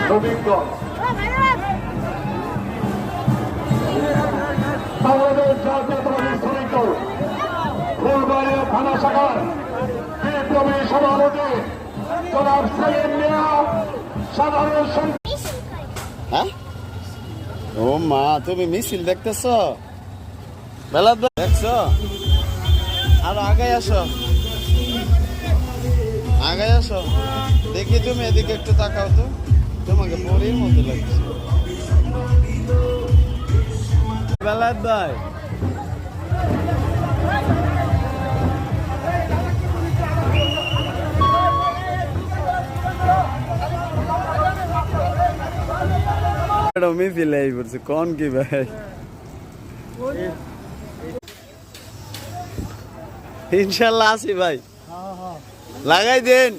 শ্রমিকগণ বাংলাদেশ জাতীয়তাবাদী শ্রমিক দল ফুলবাড়িয়া থানা শাখার বিপ্লবী সভাপতি জনাব সেলিম মিয়া সাধারণ হ্যাঁ ও মা তুমি মিছিল দেখতেছ বেলা দেখছো আরো আগে আসো দেখি তুমি এদিকে একটু তাকাও তো তোমাকে পরীর মতো লাগছে বেলার ভাই মিছিল এই করছে কোন কি ভাই ইনশাল্লাহ আসি ভাই লাগাই দেন